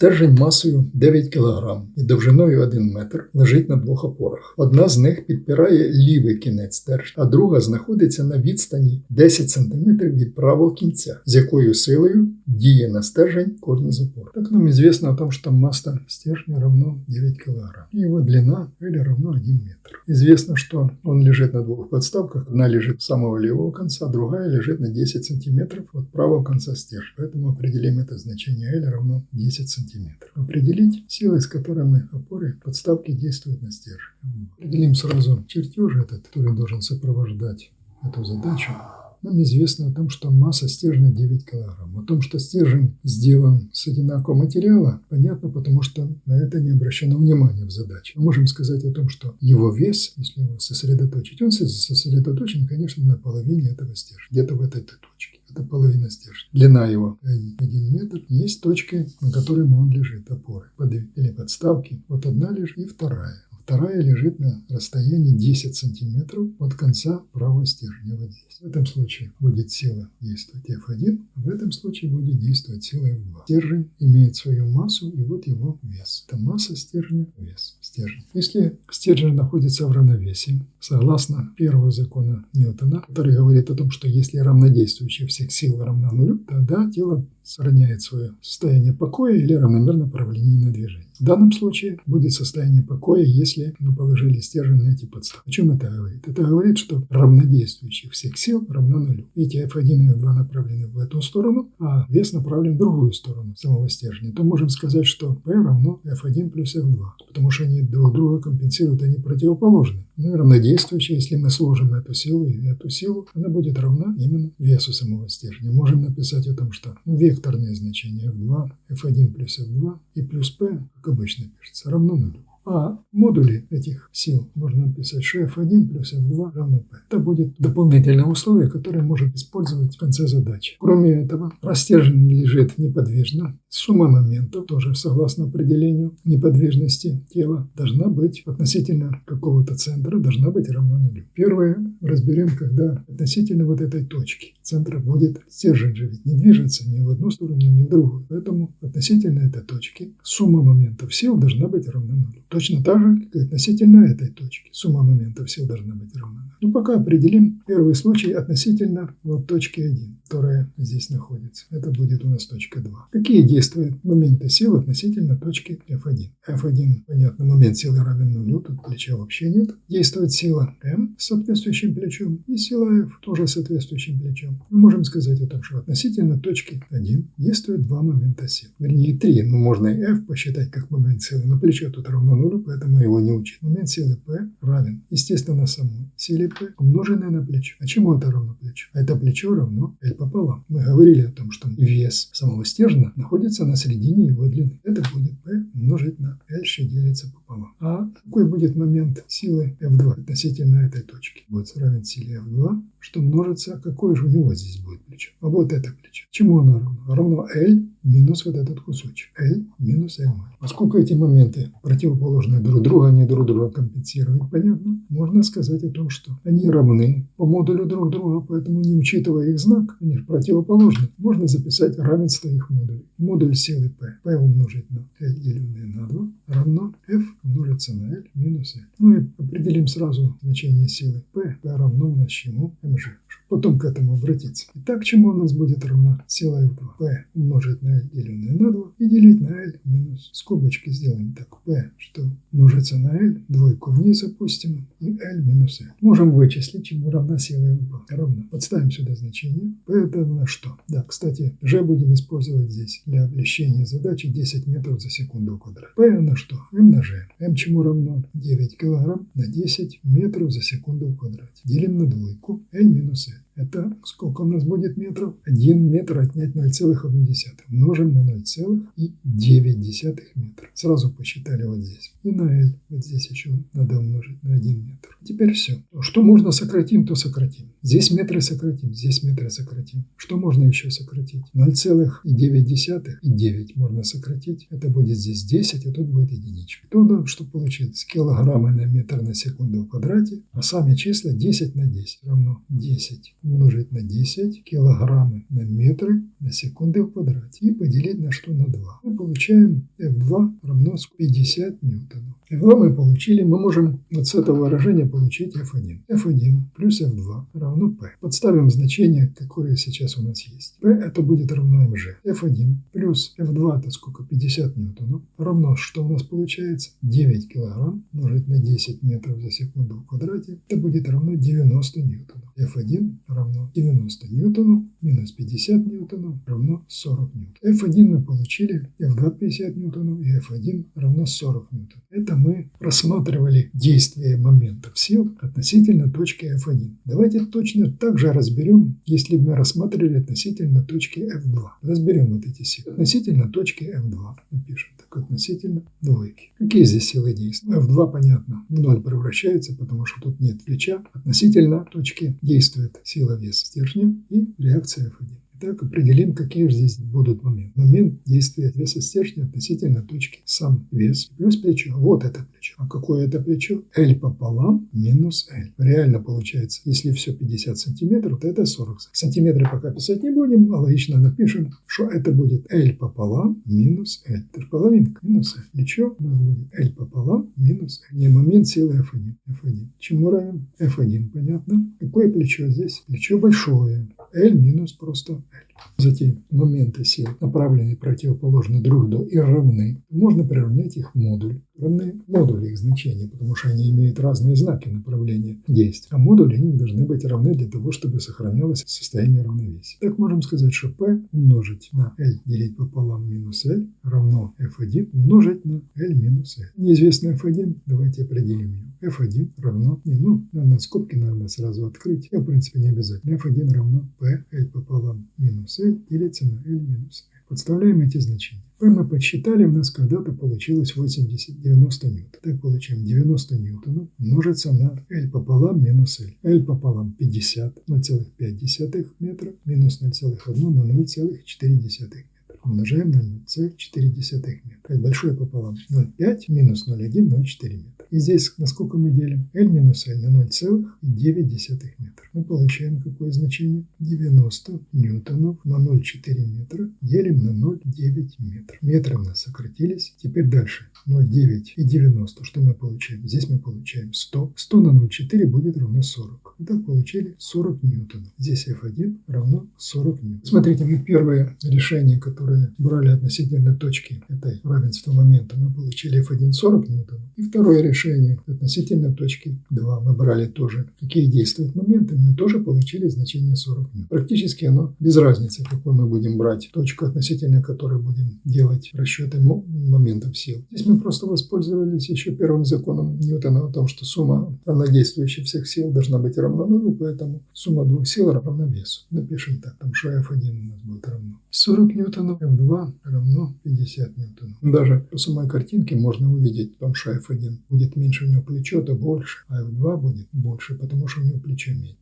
Стержень масою 9 кг і довжиною 1 метр лежить на двох опорах. Одна з них підпирає лівий кінець стержня, а друга знаходиться на відстані 10 см від правого кінця, з якою силою діє на стержень кожна з опор. Так нам известно о том, что масса стержня равно 9 кг. И его длина L равно 1 метр. Известно, что он лежит на двух подставках. Одна лежит с самого левого конца, другая лежит на 10 см от правого конца стержня. Поэтому определим это значение L равно 10 см. Определить силы, с которыми опоры подставки действуют на стержень. Определим сразу чертеж этот, который должен сопровождать эту задачу. Нам известно о том, что масса стержня 9 кг. О том, что стержень сделан с одинакового материала, понятно, потому что на это не обращено внимания в задаче. Мы можем сказать о том, что его вес, если его сосредоточить, он сосредоточен, конечно, на половине этого стержня, где-то в этой точке. Это половина стержня. Длина его 1 метр. Есть точки, на которых он лежит, опоры или подставки. Вот одна лежит и вторая. Вторая лежит на расстоянии 10 сантиметров от конца правого стержня, вот здесь. В этом случае будет сила действовать F1, а в этом случае будет действовать сила F2. Стержень имеет свою массу, и вот его вес. Это масса стержня, вес стержня. Если стержень находится в равновесии, согласно первого закона Ньютона, который говорит о том, что если равнодействующая всех сил равна нулю, тогда тело сохраняет свое состояние покоя или равномерно праволинейное движение. В данном случае будет состояние покоя, если мы положили стержень на эти подставки. О чем это говорит? Это говорит, что равнодействующих всех сил равно нулю. Эти F1 и F2 направлены в эту сторону, а вес направлен в другую сторону самого стержня. То можем сказать, что P равно F1 плюс F2, потому что они друг друга компенсируют, они противоположны. Ну и равнодействующие, если мы сложим эту силу и эту силу, она будет равна именно весу самого стержня. Можем написать о том, что векторные значения F2, F1 плюс F2 и плюс P, как обычно пишется, равно нулю. А модули этих сил можно написать, что F1 плюс F2 равно P. Это будет дополнительное условие, которое может использовать в конце задачи. Кроме этого, раз стержень лежит неподвижно, сумма моментов, тоже согласно определению неподвижности тела, должна быть относительно какого-то центра, должна быть равна нулю. Первое разберем, когда относительно вот этой точки центра будет стержень же ведь не движется ни в одну сторону, ни в другую. Поэтому относительно этой точки сумма моментов сил должна быть равна нулю. Точно так же, как и относительно этой точки. Сумма моментов сил должна быть равна. Ну, пока определим первый случай относительно вот точки 1, которая здесь находится. Это будет у нас точка 2. Какие действуют моменты сил относительно точки F1? F1, понятно, момент силы равен нулю, тут плеча вообще нет. Действует сила M с соответствующим плечом и сила F тоже с соответствующим плечом. Мы можем сказать о том, что относительно точки 1 действует два момента сил. Вернее, 3, но можно и F посчитать как момент силы, но плечо тут равно нулю, поэтому его не учить. Момент силы P равен, естественно, самой силе P, умноженной на плечо. А чему это равно плечо? А это плечо равно L пополам. Мы говорили о том, что вес самого стержня находится на середине его длины. Это будет P умножить на L, что делится пополам. А какой будет момент силы F2 относительно этой точки? Будет равен силе F2, что множится, какое же у него здесь будет плечо? А вот это плечо. Чему оно равно? Равно L минус вот этот кусочек. L минус L. Поскольку эти моменты противоположные друг друга, они друг друга компенсируют, понятно? Можно сказать о том, что они равны по модулю друг друга, поэтому не учитывая их знак, они же противоположны, можно записать равенство их модулей. Модуль силы P, P умножить на L деленное на 2, равно F умножится на L минус L. Ну и определим сразу значение силы P. P равно у нас чему? Mg. Потом к этому обратиться. Итак, чему у нас будет равна сила F2? P умножить на L деленное на 2 и делить на L минус. Скобочки сделаем так. P, что множится на L, двойку вниз опустим, и L минус L. Можем вычислить, чему равна сила F2. Равна. Подставим сюда значение. P это на что? Да, кстати, G будем использовать здесь для облегчения задачи 10 метров за секунду в квадрате. P на что? M на G. M чему равно? 9 килограмм на 10 метров за секунду в квадрате. Делим на двойку. L минус L. Это сколько у нас будет метров? 1 метр отнять 0,1. Множим на 0,9 метра. Сразу посчитали вот здесь. И на L. Вот здесь еще надо умножить на 1 метр. Теперь все. Что можно сократим, то сократим. Здесь метры сократим, здесь метры сократим. Что можно еще сократить? 0,9 и 9 можно сократить. Это будет здесь 10, а тут будет единичка. Туда, что получилось? Килограммы на метр на секунду в квадрате. А сами числа 10 на 10 равно 10 умножить на 10 килограммы на метры на секунды в квадрате и поделить на что? На 2. Мы получаем F2 равно 50 ньютонов. F2 мы получили, мы можем вот с этого выражения получить F1. F1 плюс F2 равно P. Подставим значение, которое сейчас у нас есть. P это будет равно mg. F1 плюс F2 это сколько? 50 ньютонов. Равно, что у нас получается? 9 килограмм умножить на 10 метров за секунду в квадрате. Это будет равно 90 ньютонов. F1 равно 90 ньютонов минус 50 ньютонов равно 40 ньютонов. F1 мы получили, F2 50 ньютонов и F1 равно 40 ньютонов. Это мы рассматривали действие моментов сил относительно точки F1. Давайте точно так же разберем, если мы рассматривали относительно точки F2. Разберем вот эти силы. Относительно точки F2. Напишем так, относительно двойки. Какие здесь силы действуют? F2, понятно, в ноль превращается, потому что тут нет плеча. Относительно точки действует сила веса стержня и реакция F1. Так, определим, какие же здесь будут моменты. Момент действия веса стержня относительно точки сам вес плюс плечо. Вот это плечо. А какое это плечо? L пополам минус L. Реально получается, если все 50 сантиметров, то это 40 сантиметров. Пока писать не будем, а логично напишем, что это будет L пополам минус L. Это же половинка минус L. Плечо у нас будет L пополам минус L. Не момент силы F1. F1. Чему равен? F1, понятно. Какое плечо здесь? Плечо большое. L минус просто L. Затем моменты сил, направленные противоположно друг другу и равны, можно приравнять их в модуль. Равны модули их значения, потому что они имеют разные знаки направления действия. А модули них должны быть равны для того, чтобы сохранялось состояние равновесия. Так можем сказать, что P умножить на L делить пополам минус L равно F1 умножить на L минус L. Неизвестный F1, давайте определим его. F1 равно, надо скобки надо сразу открыть. В принципе, не обязательно. F1 равно P, L пополам минус L делится на L минус L. Подставляем эти значения. P мы подсчитали, у нас когда-то получилось 90 ньютонов. Так получаем 90 ньютонов умножится на L пополам минус L. L пополам 50, 0,5 метра минус 0,1 на 0,4 метра. Умножаем на 0,4 метра. Большое пополам 0,5 минус 0,1, 0,4 метра. И здесь на сколько мы делим? L минус L на 0,9 метра. Мы получаем какое значение? 90 ньютонов на 0,4 метра делим на 0,9 метра. Метры у нас сократились. Теперь дальше. 0,9 и 90. Что мы получаем? Здесь мы получаем 100. 100 на 0,4 будет равно 40. Итак, получили 40 ньютонов. Здесь F1 равно 40 ньютонов. Смотрите, мы первое решение, которое брали относительно точки этой равенства момента, мы получили F1 40 ньютонов. И второе решение относительно точки 2 мы брали тоже, какие действуют моменты, мы тоже получили значение 40 ньютонов. Практически оно без разницы, какой мы будем брать точку, относительно которой будем делать расчеты моментов сил. Здесь мы просто воспользовались еще первым законом Ньютона о том, что сумма равнодействующих всех сил должна быть равна нулю, поэтому сумма двух сил равна весу. Напишем так, там что F1 у нас будет равно 40 ньютонов, F2 равно 50 ньютонов. Даже по самой картинке можно увидеть, потому что F1 будет меньше, у него плечо, то больше, а F2 будет больше, потому что у него плечо меньше.